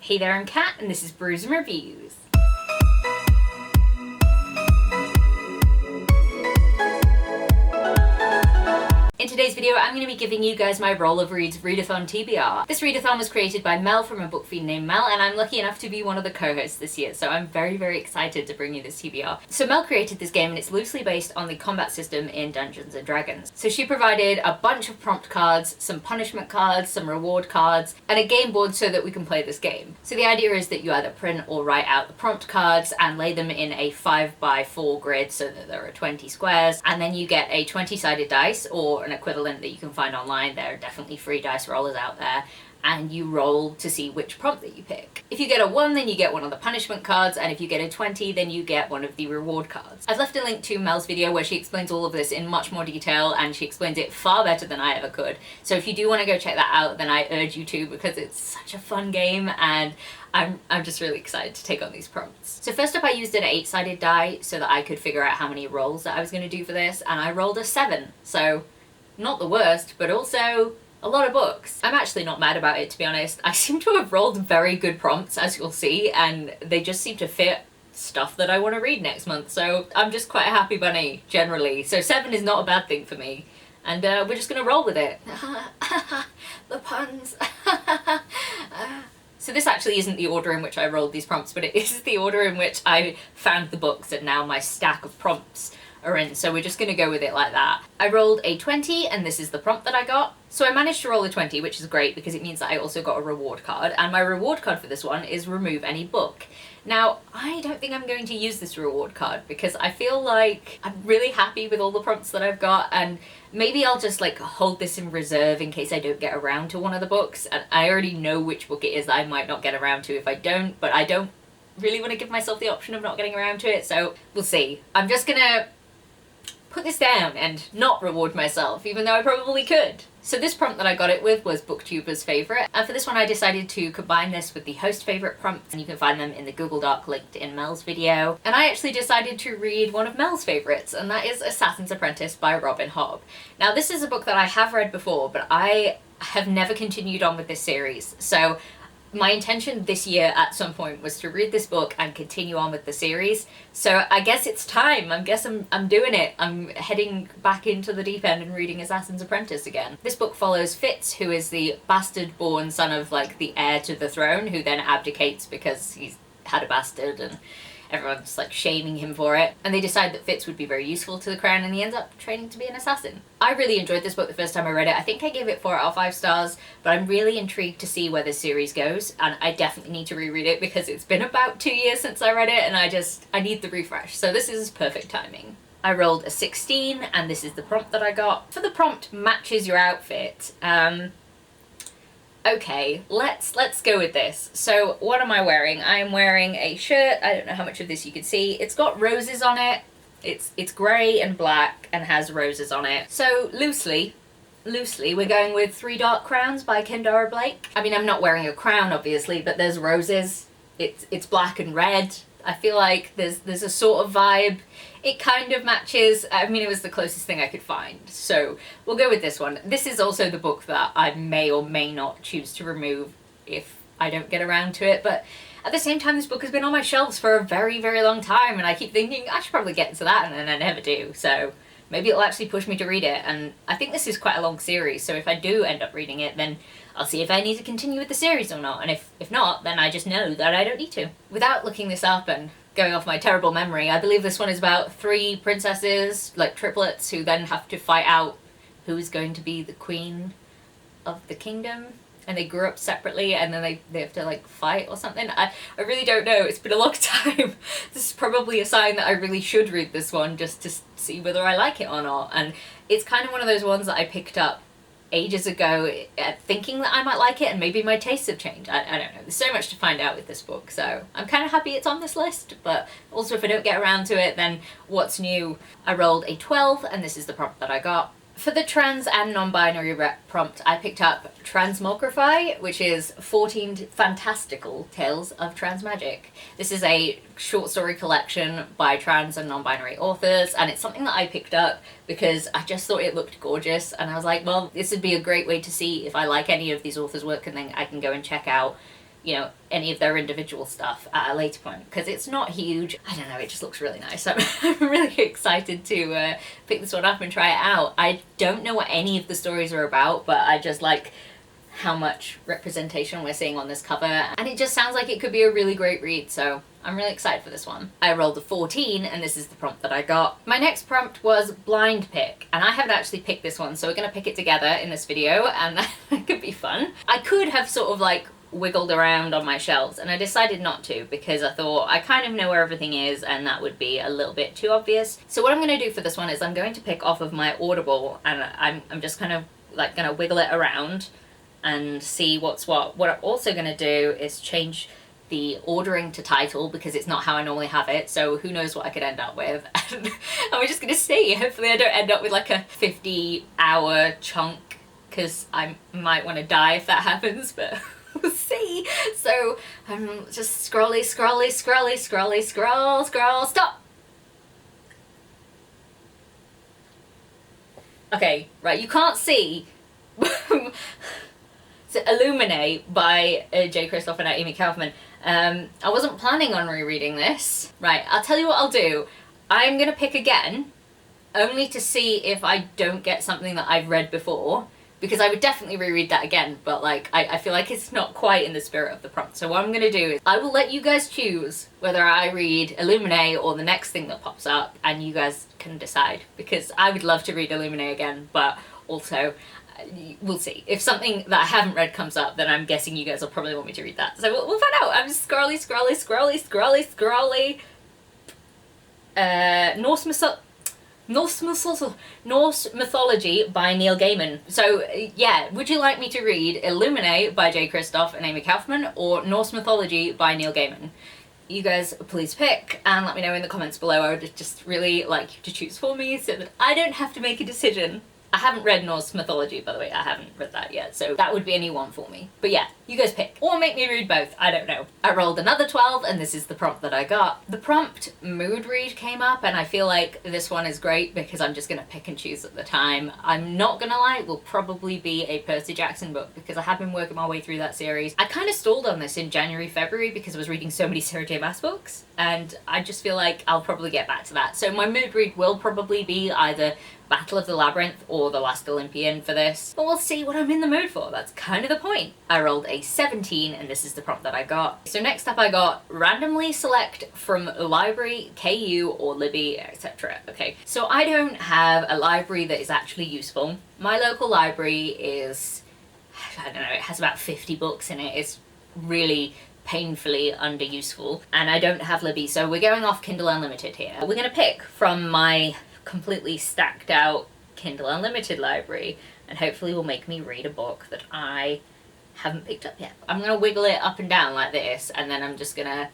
Hey there, I'm Kat, and this is Brews and Reviews. In today's video, I'm going to be giving you guys my Roll of Reads Readathon TBR. This readathon was created by Mel from a book fiend named Mel, and I'm lucky enough to be one of the co-hosts this year, so I'm very, very excited to bring you this TBR. So Mel created this game, and it's loosely based on the combat system in Dungeons & Dragons. So she provided a bunch of prompt cards, some punishment cards, some reward cards, and a game board so that we can play this game. So the idea is that you either print or write out the prompt cards and lay them in a 5x4 grid so that there are 20 squares, and then you get a 20-sided dice, or an equivalent that you can find online. There are definitely free dice rollers out there, and you roll to see which prompt that you pick. If you get a 1, then you get one of the punishment cards, and if you get a 20, then you get one of the reward cards. I've left a link to Mel's video where she explains all of this in much more detail, and she explains it far better than I ever could. So if you do want to go check that out, then I urge you to, because it's such a fun game, and I'm just really excited to take on these prompts. So first up, I used an 8-sided die so that I could figure out how many rolls that I was going to do for this, and I rolled a 7. So not the worst, but also a lot of books. I'm actually not mad about it, to be honest. I seem to have rolled very good prompts, as you'll see, and they just seem to fit stuff that I want to read next month, so I'm just quite a happy bunny, generally. So 7 is not a bad thing for me, and we're just gonna roll with it. The puns. So this actually isn't the order in which I rolled these prompts, but it is the order in which I found the books and now my stack of prompts are in, so we're just going to go with it like that. I rolled a 20, and this is the prompt that I got. So I managed to roll a 20, which is great because it means that I also got a reward card, and my reward card for this one is remove any book. Now, I don't think I'm going to use this reward card because I feel like I'm really happy with all the prompts that I've got, and maybe I'll just like hold this in reserve in case I don't get around to one of the books, and I already know which book it is that I might not get around to if I don't, but I don't really want to give myself the option of not getting around to it, so we'll see. I'm just gonna put this down and not reward myself, even though I probably could. So this prompt that I got it with was Booktuber's favourite, and for this one I decided to combine this with the host favourite prompts, and you can find them in the Google Doc linked in Mel's video. And I actually decided to read one of Mel's favourites, and that is Assassin's Apprentice by Robin Hobb. Now this is a book that I have read before, but I have never continued on with this series, so my intention this year at some point was to read this book and continue on with the series. So I guess it's time. I'm doing it. I'm heading back into the deep end and reading Assassin's Apprentice again. This book follows Fitz, who is the bastard-born son of like the heir to the throne, who then abdicates because he's had a bastard and everyone's like shaming him for it. And they decide that Fitz would be very useful to the crown, and he ends up training to be an assassin. I really enjoyed this book the first time I read it. I think I gave it 4 out of 5 stars, but I'm really intrigued to see where this series goes, and I definitely need to reread it because it's been about 2 years since I read it, and I need the refresh. So this is perfect timing. I rolled a 16, and this is the prompt that I got. For the prompt, matches your outfit. Okay, let's go with this. So what am I wearing? I am wearing a shirt. I don't know how much of this you can see. It's got roses on it. It's grey and black and has roses on it. So loosely, we're going with 3 Dark Crowns by Kendara Blake. I mean, I'm not wearing a crown, obviously, but there's roses. It's black and red. I feel like there's a sort of vibe. It kind of matches. I mean, it was the closest thing I could find, so we'll go with this one. This is also the book that I may or may not choose to remove if I don't get around to it, but at the same time, this book has been on my shelves for a very, very long time, and I keep thinking I should probably get to that, and then I never do, so maybe it'll actually push me to read it. And I think this is quite a long series, so if I do end up reading it, then I'll see if I need to continue with the series or not, and if not, then I just know that I don't need to. Without looking this up and going off my terrible memory, I believe this one is about 3 princesses, like triplets, who then have to fight out who's going to be the queen of the kingdom, and they grew up separately, and then they have to like fight or something. I really don't know. It's been a long time. This is probably a sign that I really should read this one just to see whether I like it or not. And it's kind of one of those ones that I picked up ages ago thinking that I might like it, and maybe my tastes have changed. I don't know. There's so much to find out with this book, so I'm kind of happy it's on this list, but also if I don't get around to it, then what's new? I rolled a 12, and this is the prompt that I got. For the trans and non-binary rep prompt, I picked up Transmogrify, which is 14 fantastical tales of trans magic. This is a short story collection by trans and non-binary authors, and it's something that I picked up because I just thought it looked gorgeous, and I was like, well, this would be a great way to see if I like any of these authors' work, and then I can go and check out you know, any of their individual stuff at a later point, because it's not huge. I don't know, it just looks really nice. I'm really excited to pick this one up and try it out. I don't know what any of the stories are about, but I just like how much representation we're seeing on this cover, and it just sounds like it could be a really great read, so I'm really excited for this one. I rolled a 14, and this is the prompt that I got. My next prompt was blind pick, and I haven't actually picked this one, so we're gonna pick it together in this video, and that could be fun. I could have sort of like wiggled around on my shelves, and I decided not to because I thought I kind of know where everything is and that would be a little bit too obvious. So what I'm going to do for this one is I'm going to pick off of my Audible, and I'm just kind of like going to wiggle it around and see what's what. What I'm also going to do is change the ordering to title because it's not how I normally have it, so who knows what I could end up with. And we're just going to see. Hopefully I don't end up with like a 50-hour chunk, because I might want to die if that happens, but we'll see. So I'm just scrolly, scroll, stop! Okay, right, you can't see. So Illuminate by J. Kristoff and Amy Kaufman. I wasn't planning on rereading this. Right, I'll tell you what I'll do. I'm gonna pick again, only to see if I don't get something that I've read before, because I would definitely reread that again, but like, I feel like it's not quite in the spirit of the prompt. So what I'm gonna do is, I will let you guys choose whether I read Illuminate or the next thing that pops up, and you guys can decide, because I would love to read Illuminate again, but also, we'll see. If something that I haven't read comes up, then I'm guessing you guys will probably want me to read that. So we'll find out. I'm just scrolly. Norse Mythology by Neil Gaiman. So yeah, would you like me to read Illuminate by J. Kristoff and Amy Kaufman, or Norse Mythology by Neil Gaiman? You guys please pick and let me know in the comments below. I would just really like you to choose for me so that I don't have to make a decision. I haven't read Norse Mythology, by the way. I haven't read that yet, so that would be a new one for me. But yeah, you guys pick. Or make me read both, I don't know. I rolled another 12, and this is the prompt that I got. The prompt mood read came up, and I feel like this one is great because I'm just gonna pick and choose at the time. I'm not gonna lie, it will probably be a Percy Jackson book because I have been working my way through that series. I kind of stalled on this in January, February because I was reading so many Sarah J. Maas books, and I just feel like I'll probably get back to that. So my mood read will probably be either Battle of the Labyrinth or The Last Olympian for this, but we'll see what I'm in the mood for. That's kind of the point. I rolled a 17, and this is the prompt that I got. So next up I got randomly select from library, KU, or Libby, etc. Okay, so I don't have a library that is actually useful. My local library is, I don't know, it has about 50 books in it. It's really painfully underuseful, and I don't have Libby, so we're going off Kindle Unlimited here. We're gonna pick from my completely stacked out Kindle Unlimited library, and hopefully will make me read a book that I haven't picked up yet. I'm gonna wiggle it up and down like this, and then I'm just gonna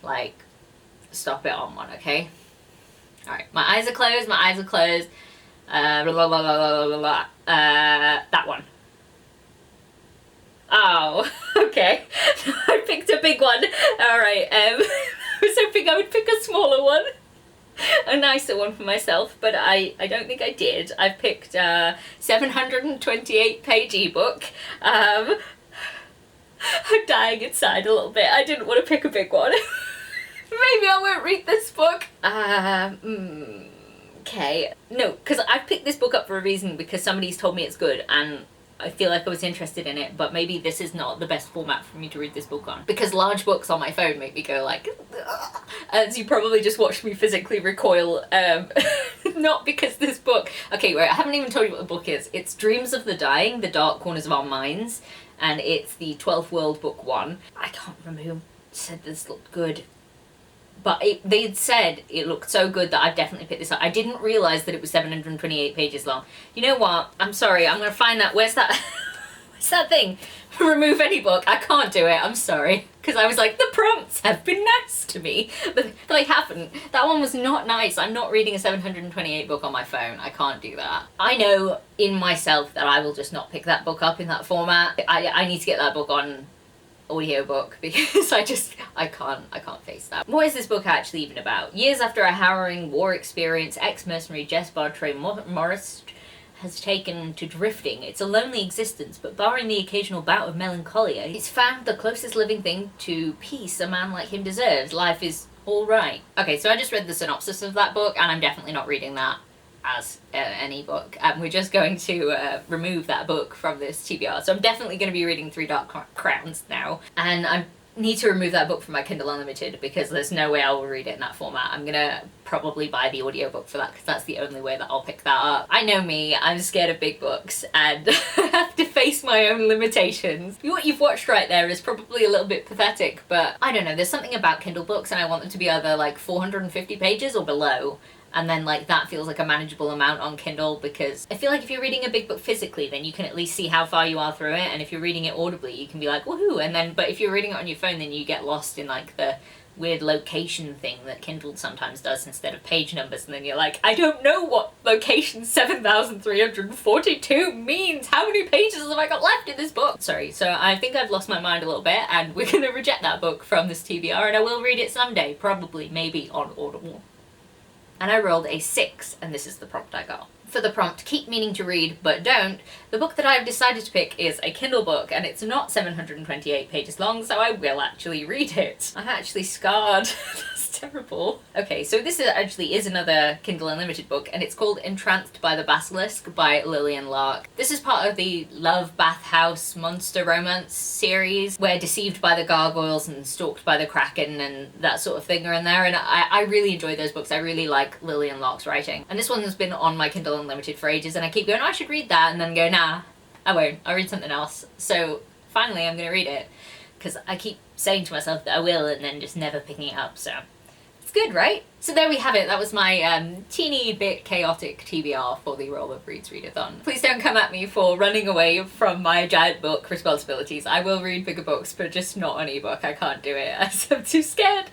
like stop it on one, okay? Alright, my eyes are closed, that one. Oh, okay. I picked a big one. Alright, I was hoping I would pick a smaller one. A nicer one for myself, but I don't think I did. I picked a 728 page ebook. I'm dying inside a little bit. I didn't want to pick a big one. Maybe I won't read this book. Okay. No, because I picked this book up for a reason, because somebody's told me it's good, and I feel like I was interested in it, but maybe this is not the best format for me to read this book on, because large books on my phone make me go like, ugh. As you probably just watched me physically recoil, not because this book, okay, wait, I haven't even told you what the book is. It's Dreams of the Dying, The Dark Corners of Our Minds, and it's the 12th World Book 1. I can't remember who said this looked good, but they'd said it looked so good that I've definitely picked this up. I didn't realise that it was 728 pages long. You know what? I'm sorry, I'm going to find that. Where's that? Where's that thing? Remove any book. I can't do it. I'm sorry. Because I was like, the prompts have been nice to me. But they haven't. That one was not nice. I'm not reading a 728 book on my phone. I can't do that. I know in myself that I will just not pick that book up in that format. I need to get that book on audiobook because I can't face that. What is this book actually even about? Years after a harrowing war experience, ex-mercenary Jess Bartray Morris has taken to drifting. It's a lonely existence, but barring the occasional bout of melancholia, it's found the closest living thing to peace a man like him deserves. Life is alright. Okay, so I just read the synopsis of that book, and I'm definitely not reading that as an ebook. We're just going to remove that book from this TBR. So I'm definitely going to be reading Three Dark Crowns now, and I need to remove that book from my Kindle Unlimited because there's no way I will read it in that format. I'm gonna probably buy the audiobook for that because that's the only way that I'll pick that up. I know me, I'm scared of big books and I have to face my own limitations. What you've watched right there is probably a little bit pathetic, but I don't know, there's something about Kindle books and I want them to be either like 450 pages or below. And then like that feels like a manageable amount on Kindle, because I feel like if you're reading a big book physically, then you can at least see how far you are through it, and if you're reading it audibly you can be like woohoo, and then but if you're reading it on your phone then you get lost in like the weird location thing that Kindle sometimes does instead of page numbers, and then you're like, I don't know what location 7342 means. How many pages have I got left in this book? Sorry, so I think I've lost my mind a little bit and we're gonna reject that book from this TBR, and I will read it someday, probably, maybe on Audible. And I rolled a 6, and this is the prompt I got. For the prompt, keep meaning to read but don't, the book that I've decided to pick is a Kindle book, and it's not 728 pages long, so I will actually read it. I'm actually scarred. That's terrible. Okay, so this actually is another Kindle Unlimited book, and it's called Entranced by the Basilisk by Lillian Lark. This is part of the Love Bathhouse monster romance series, where deceived by the gargoyles and stalked by the kraken and that sort of thing are in there, and I really enjoy those books. I really like Lillian Lark's writing. And this one has been on my Kindle Unlimited for ages, and I keep going, oh, I should read that, and then go, nah, I won't. I'll read something else. So finally I'm gonna read it, because I keep saying to myself that I will and then just never picking it up, so it's good, right? So there we have it. That was my teeny bit chaotic TBR for the Roll of Reads Readathon. Please don't come at me for running away from my giant book responsibilities. I will read bigger books, but just not an ebook. I can't do it. I'm too scared.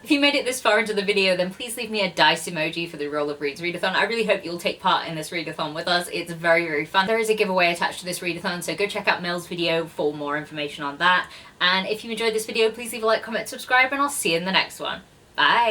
If you made it this far into the video, then please leave me a dice emoji for the Roll of Reads Readathon. I really hope you'll take part in this readathon with us. It's very, very fun. There is a giveaway attached to this readathon, so go check out Mel's video for more information on that. And if you enjoyed this video, please leave a like, comment, subscribe, and I'll see you in the next one. Bye!